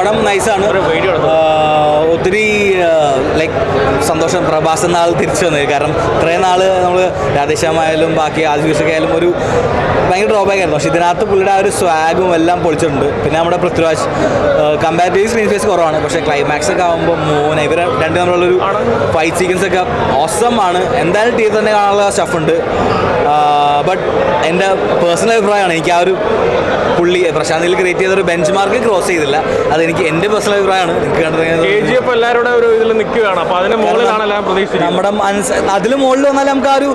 പടം നൈസാണ്. ഒത്തിരി ലൈക്ക് സന്തോഷം പ്രഭാസ് എന്ന ആൾ തിരിച്ചു വന്നത്. കാരണം ഇത്രയും നാൾ നമ്മൾ രാധേശ്യാമായാലും ബാക്കി ആദിവാസൊക്കെ ആയാലും ഒരു ഭയങ്കര ഡ്രോബാക്ക് ആയിരുന്നു. പക്ഷേ ഇതിനകത്ത് പുള്ളിയുടെ ആ ഒരു സ്വാഗും എല്ലാം പൊളിച്ചിട്ടുണ്ട്. പിന്നെ നമ്മുടെ പൃഥ്വിരാജ് കമ്പാരിറ്റീവ് സ്ക്രീൻ സ്പേസ് കുറവാണ്, പക്ഷേ ക്ലൈമാക്സ് ഒക്കെ ആകുമ്പോൾ മോനെ ഇവർ രണ്ടു തമ്മിലുള്ളൊരു ഫൈറ്റ് സീക്വൻസ് ഒക്കെ ഓസം ആണ്. എന്തായാലും ടീം തന്നെ കാണാനുള്ള സ്റ്റഫുണ്ട്. ബട്ട് എൻ്റെ പേഴ്സണൽ അഭിപ്രായമാണ്, എനിക്ക് ആ ഒരു പുള്ളി പ്രശാന്തിൽ ക്രിയേറ്റ് ചെയ്തൊരു ബെഞ്ച് മാർക്ക് ക്രോസ് ചെയ്തില്ല. അതെനിക്ക് എൻ്റെ പേഴ്സണൽ അഭിപ്രായമാണ്. എനിക്ക് നമ്മുടെ അതിൽ മുകളിൽ വന്നാൽ നമുക്ക് ആ ഒരു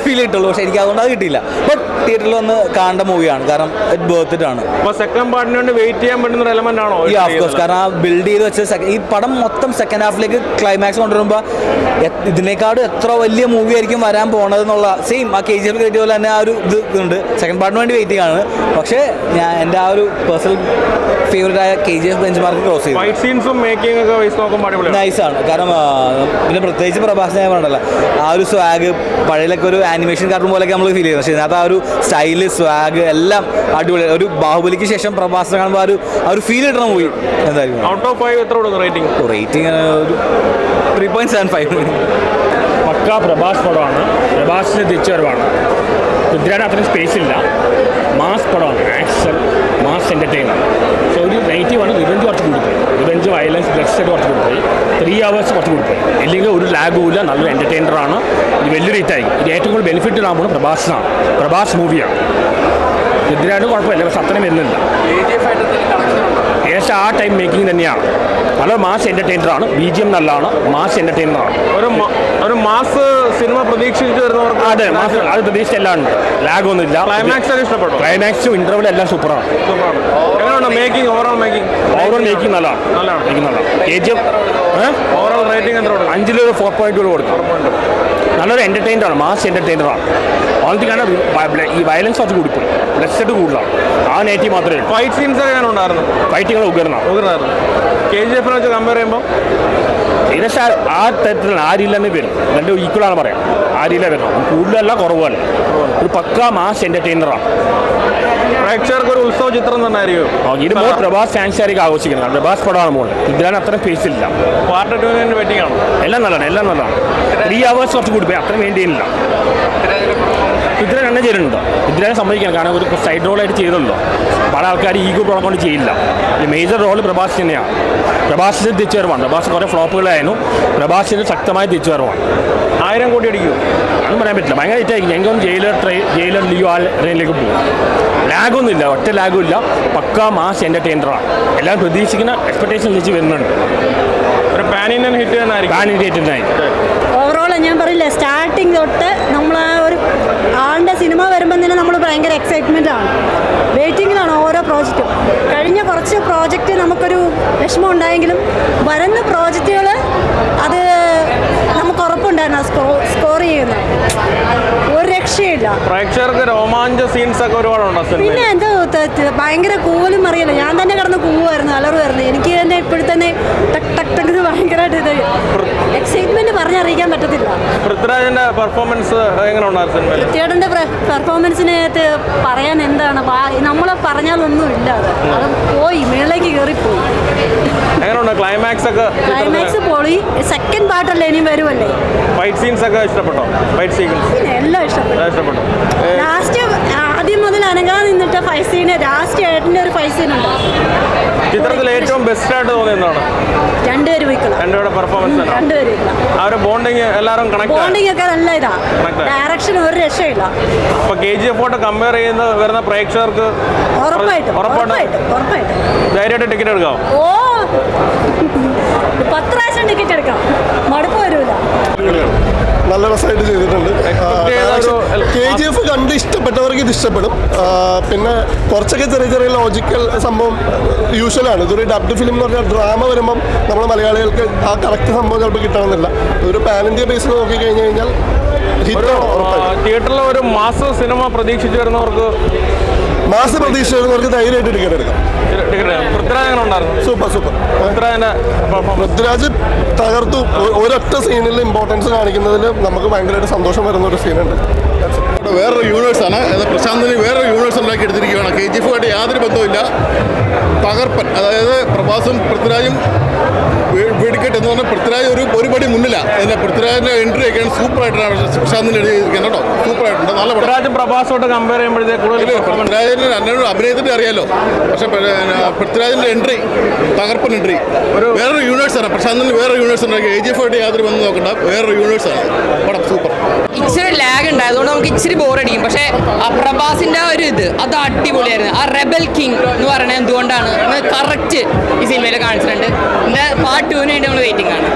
ഫീൽ കിട്ടുള്ളൂ. പക്ഷെ എനിക്ക് അതുകൊണ്ട് അത് കിട്ടിയില്ല. ബട്ട് തിയേറ്ററിൽ വന്ന് കാണേണ്ട മൂവിയാണ്, കാരണം ഇറ്റ് വർത്ത് ഇറ്റ് ആണ്. സെക്കൻഡ് പാർട്ടിന് വേണ്ടി വെയിറ്റ് ചെയ്യാൻ പറ്റുന്ന ഒരു എലമെന്റ് ആണോ? ഓഫ് കോഴ്സ്, കാരണം ആ ബിൽഡ് ചെയ്ത് വെച്ച ഈ പടം മൊത്തം സെക്കൻഡ് ഹാഫിലേക്ക് ക്ലൈമാക്സ് കൊണ്ടുവരുമ്പോൾ ഇതിനേക്കാട് എത്ര വലിയ മൂവി ആയിരിക്കും വരാൻ പോണതെന്നുള്ള സെയിം ആ KGF ക്രിയേറ്റ് പോലെ തന്നെ ആ ഒരു ഇതുണ്ട്. സെക്കൻഡ് പാർട്ടിന് വേണ്ടി വെയിറ്റിംഗ് ആണ്. പക്ഷേ ഞാൻ എൻ്റെ ആ ഒരു പേഴ്സണൽ ഫേവറേറ്റ് ആയ KGF ബെഞ്ച് മാർക്ക് ക്രോസ് ചെയ്തു. ഫൈറ്റ് സീൻസും മേക്കിംഗ് ഒക്കെ വൈസ് നോക്കുമ്പോൾ നൈസാണ്. കാരണം പിന്നെ പ്രത്യേകിച്ച് പ്രഭാസ് ഞാൻ പറഞ്ഞല്ലോ, ആ ഒരു സ്വാഗ് പഴയതൊക്കെ ഒരു ആനിമേഷൻ കാർട്ടൂൺ പോലെയൊക്കെ നമ്മൾ ഫീൽ ചെയ്യുന്നത്. പക്ഷേ ഇതിനകത്ത് ആ ഒരു സ്റ്റൈല് സ്വാഗ് എല്ലാം അടിപൊളി. ഒരു ബാഹുബലിക്ക് ശേഷം പ്രഭാസിനെ കാണുമ്പോൾ ആ ഒരു ഫീൽ കിട്ടണം മൂവി. എന്തായാലും ഔട്ട് ഓഫ് 5 എത്ര കൊടുക്കും റേറ്റിംഗ്? ഒരു 3.75. പക്കാ പ്രഭാസ് പടമാണ്. പ്രഭാസിൻ്റെ തിരിച്ചുവരവാണ്. പൃഥ്വിരാജ് അത്രയും സ്പേസ് ഇല്ല. മാസ് പടമാണ്, ആക്ഷൻ മാസ് എൻ്റർടൈനർ. സോ ഒരു നെഗറ്റീവാണ് റിവെഞ്ച് കുറച്ച് കൂടിപ്പോയി. റിവെഞ്ച് വയലൻസ് ബ്ലഡ് കുറച്ച് കൂടിപ്പോയി. 3 hours കുറച്ച് കൂടിപ്പോയി. ഇല്ലെങ്കിൽ ഒരു ലാഗും ഇല്ല, നല്ലൊരു എൻ്റർടൈനറാണ്. ഇത് വലിയൊരു ഹിറ്റായി. ഇത് ഏറ്റവും കൂടുതൽ ബെനിഫിറ്റ് ഇടാൻ പ്രഭാസിനാണ്. പ്രഭാസ് മൂവിയാണ്. പൃഥ്വിരാജ് കുഴപ്പമില്ല, പക്ഷെ അത്രയും വരുന്നില്ല. ഏകദേശം ആ ടൈം മേക്കിംഗ് തന്നെയാണ്. നല്ല മാസ് എൻ്റർടൈനറാണ്. BGM നല്ലതാണ്, മാസ് എൻ്റർടൈനറാണ്. ഒരു മാസ് സിനിമ പ്രതീക്ഷിച്ച് വരുന്നവർക്ക് അതെ, മാസ് അത് പ്രതീക്ഷിച്ച എല്ലാം ഉണ്ട്. ലാഗൊന്നും ഇല്ല. ക്ലൈമാക്സ് ഇഷ്ടപ്പെട്ടു. ക്ലൈമാക്സും ഇന്റർവലും എല്ലാം സൂപ്പറാണ്. എങ്ങനെയുണ്ട് മേക്കിംഗ്? ഓവറോൾ മേക്കിംഗ് നല്ലതാണ്. KGF ഓവറോൾ റേറ്റിംഗ് എത്ര കൊടുക്കും? 5 4.2 കൊടുക്കും. നല്ലൊരു എൻ്റർടൈനറാണ്, മാസ് എൻ്റർടൈനറാണ്. ഓൾറെഡി കാരണം ഈ വയലൻസ് കുറച്ച് കൂടിപ്പോയി, ബ്ലഡ് കൂടുതലാണ്. ആ നെഗറ്റീവ് മാത്രമേ ഉള്ളൂ. ഫൈറ്റ് സീൻസ് ഒക്കെ എങ്ങനെ ഉണ്ടായിരുന്നു? ഫൈറ്റുകൾ ഉയർന്നായിരുന്നു. KGF വെച്ച് കമ്പയർ ചെയ്യുമ്പോൾ ഏകദേശം ആ തരത്തിലാണ്. ആ രീതിയിൽ തന്നെ വരും. രണ്ടും ഈക്വലാണ് പറയാം. ആ രീതിയിലാണ് വരുന്നത്. കൂടുതലല്ല കുറവല്ല. ഒരു പക്കാ മാസ് എൻ്റർടൈനറാണ്. പ്രേക്ഷകർക്ക് ഒരു ഉത്സവ ചിത്രം തന്നെ ആയിരിക്കും. ഇത് മോർ പ്രഭാസ് ഫാൻസ് ആയിരിക്കും ആഘോഷിക്കുന്നത്. പ്രഭാസ് പടമാണ് മോള്. ഇതിലാണ് അത്ര സ്പേസ് ഇല്ല. പാർട്ട് 2 വെയിറ്റിംഗ് ആണ്. എല്ലാം നല്ലതാണ്. 3 hours കുറച്ച് കൂടി പോയി. അത്രയും വേണ്ടിയില്ല. ഇതിൽ തന്നെ ചെയ്തിട്ടുണ്ട്. ഇതിനെ സമ്മതിക്കണം. കാരണം ഒരു സൈഡ് റോളായിട്ട് ചെയ്തല്ലോ. പല ആൾക്കാർ ഈഗോ പ്രോബ്ലം കൊണ്ട് ചെയ്യില്ല. ഈ മേജർ റോള് പ്രഭാസ് തന്നെയാണ്. പ്രഭാസിൻ്റെ തിരിച്ചുവരവാണ്. പ്രഭാസ് കുറേ ഫ്ലോപ്പുകളായിരുന്നു. പ്രഭാസിൻ്റെ ശക്തമായ തിരിച്ചുവരവാണ്. 1000 കോടി അടിക്കും അതൊന്നും പറയാൻ പറ്റില്ല. ഭയങ്കര ഹിറ്റായിരിക്കും. ഞങ്ങൾക്കൊന്നും ജയിലർ ലിയോ ആ റേഞ്ചിലേക്ക് പോകും. ലാഗൊന്നും ഇല്ല, ഒറ്റ ലാഗും ഇല്ല. പക്കാ മാസ് എൻ്റർടൈനറാണ്. എല്ലാം പ്രതീക്ഷിക്കുന്ന എക്സ്പെക്ടേഷൻ വെച്ച് വരുന്നുണ്ട്. ഒരു പാൻ ഇന്ത്യൻ ഹിറ്റ് തന്നെ ആയിരിക്കും. ഓവറോൾ ഞാൻ പറയില്ല, സ്റ്റാർട്ടിങ് തൊട്ട് നമ്മൾ ആ ഒരു ആളുടെ സിനിമ വരുമ്പോൾ തന്നെ നമ്മൾ ഭയങ്കര എക്സൈറ്റ്മെൻ്റ് ആണ്. വെയിറ്റിങ്ങിലാണ് ഓരോ പ്രോജക്റ്റും. കഴിഞ്ഞ കുറച്ച് പ്രോജക്റ്റ് നമുക്കൊരു വിഷമം ഉണ്ടായെങ്കിലും വരുന്ന പ്രോജക്റ്റുകൾ അത് നമുക്ക് ഉറപ്പുണ്ടായിരുന്നു സ്കോർ ചെയ്യുന്നത്. ഒരു രക്ഷയില്ല. പ്രേക്ഷകർക്ക് രോമാഞ്ച സീൻസ് ഒക്കെ ഒരുപാടുണ്ടോ? പിന്നെ എന്തോ ഭയങ്കര കൂവലും അറിയില്ല. ഞാൻ തന്നെ കിടന്ന് കൂവുമായിരുന്നു, അലറുമായിരുന്നു. എനിക്ക് തന്നെ ഇപ്പോഴും തന്നെ ടക്ക് ടക്ക് ടക്ക് ഭയങ്കരമായിട്ട് ഇത് എക്സൈറ്റ്മെന്റ് പറഞ്ഞറിയിക്കാൻ പറ്റത്തില്ല. പൃഥ്വിരാജിന്റെ പെർഫോമൻസ് എങ്ങനെ ഉണ്ടായിരുന്നു? പൃഥ്വിരാജിന്റെ പെർഫോമൻസിനകത്ത് പറയാൻ എന്താണ്, നമ്മൾ പറഞ്ഞാലൊന്നും ഇല്ല. അത് പോയി മേളിലേക്ക് കയറിപ്പോയി. എങ്ങനെയുണ്ട് ക്ലൈമാക്സ് ഒക്കെ? ക്ലൈമാക്സ് പോയി. സെക്കൻഡ് പാർട്ടല്ലേ ഇനിയും വരുമല്ലേ. ഫൈറ്റ് സീൻസ് ഒക്കെ ഇഷ്ടപ്പെട്ടോ? ഫൈറ്റ് സീക്വൻസ് എല്ലാം ഇഷ്ടപ്പെട്ടു. ലാസ്റ്റ് ആദ്യം മുതൽ അനങ്ങാതെ നിന്നിട്ട് ഫൈറ്റ് സീന്, ലാസ്റ്റ് ഏട്ടൻ്റെ ഒരു ഫൈറ്റ് സീൻ ഉണ്ട്. ചിത്രത്തിൽ ഏറ്റവും ബെസ്റ്റ് ആയിട്ട് തോന്നിയതാണ് രണ്ടുപേരുടെ പെർഫോമൻസ്. ആ ഒരു ബോണ്ടിങ് എല്ലാവരും ബോണ്ടിങ് ഒക്കെ നല്ല ഇതാ. ഡയറക്ഷൻ ഒരു രക്ഷയില്ല. അപ്പൊ KGF കമ്പയർ ചെയ്യുന്ന വരുന്ന പ്രേക്ഷകർക്ക് ഉറപ്പായിട്ടും ധൈര്യമായിട്ട് ടിക്കറ്റ് എടുക്കാം. 10 പ്രാവശ്യം ടിക്കറ്റ് എടുക്കാം, മടുപ്പ് വരൂല. നല്ല രസമായിട്ട് ചെയ്തിട്ടുണ്ട്. KGF കണ്ട് ഇഷ്ടപ്പെട്ടവർക്ക് ഇത് ഇഷ്ടപ്പെടും. പിന്നെ കുറച്ചൊക്കെ ചെറിയ ലോജിക്കൽ സംഭവം യൂഷ്വലാണ്. ഇതൊരു ഡബ്ഡ് ഫിലിം എന്ന് പറഞ്ഞാൽ ഡ്രാമ വരുമ്പം നമ്മൾ മലയാളികൾക്ക് ആ കറക്റ്റ് സംഭവം ചിലപ്പോൾ കിട്ടണമെന്നില്ല. ഒരു പാൻ ഇന്ത്യ ബേസിൽ നോക്കി കഴിഞ്ഞു കഴിഞ്ഞാൽ തിയേറ്ററിൽ ഒരു മാസ് സിനിമ പ്രതീക്ഷിച്ച് വരുന്നവർക്ക് ധൈര്യമായിട്ട് ടിക്കറ്റ് എടുക്കാം. സൂപ്പർ. പൃഥ്വിരാജ് തകർത്തു. ഒരൊറ്റ സീനിൽ ഇമ്പോർട്ടൻസ് കാണിക്കുന്നതിൽ നമുക്ക് ഭയങ്കരമായിട്ട് സന്തോഷം വരുന്ന ഒരു സീനുണ്ട്. വേറൊരു യൂണിവേഴ്സാണ്. പ്രശാന്തിന് വേറൊരു യൂണിവേഴ്സ് ഉണ്ടാക്കി എടുത്തിരിക്കുകയാണ്. KGF ആയിട്ട് യാതൊരു ബന്ധവുമില്ല. തകർപ്പൻ. അതായത് പ്രഭാസും പൃഥ്വിരാജും വെടിക്കെട്ട് എന്ന് പറഞ്ഞാൽ പൃഥ്വിരാജ് ഒരു പടി മുന്നിലാണ്. അതിൻ്റെ പൃഥ്വിരാജിൻ്റെ എൻട്രി ഒക്കെയാണ് സൂപ്പറായിട്ടാണ് പ്രശാന്തിന് എഴുതിയിരിക്കുന്നത് കേട്ടോ. സൂപ്പറായിട്ടുണ്ട്. നല്ല പടം. പൃഥ്വിരാജും പ്രഭാസോട്ട് കമ്പയർ ചെയ്യുമ്പോഴത്തേക്ക് പൃഥ്വിരാജിൻ്റെ രണ്ടും അഭിനയത്തിൻ്റെ അറിയാലോ. പക്ഷേ പൃഥ്വിരാജിൻ്റെ എൻട്രി തകർപ്പൻ എൻട്രി. വേറൊരു യൂണിവേഴ്സാണ്. പ്രശാന്തിന് വേറൊരു യൂണിവേഴ്സ് ഉണ്ടാക്കി. KGF ആയിട്ട് യാതൊരു ബന്ധം നോക്കണ്ട. വേറൊരു യൂണിവേഴ്സാണ്. പടം സൂപ്പർ. ഇച്ചിരി ലാഗ് ഉണ്ട്, അതുകൊണ്ട് നമുക്ക് ഇച്ചിരി ബോറടിക്കും. പക്ഷേ ആ പ്രഭാസിന്റെ ആ ഒരു ഇത് അത് അടിപൊളിയായിരുന്നു. ആ റെബൽ കിങ് എന്ന് പറയുന്നത് എന്തുകൊണ്ടാണ് കറക്റ്റ് ഈ സിനിമയിൽ കാണിച്ചിട്ടുണ്ട്. പാർട്ട് 2 വേണ്ടി നമ്മൾ വെയിറ്റിംഗ് ആണ്.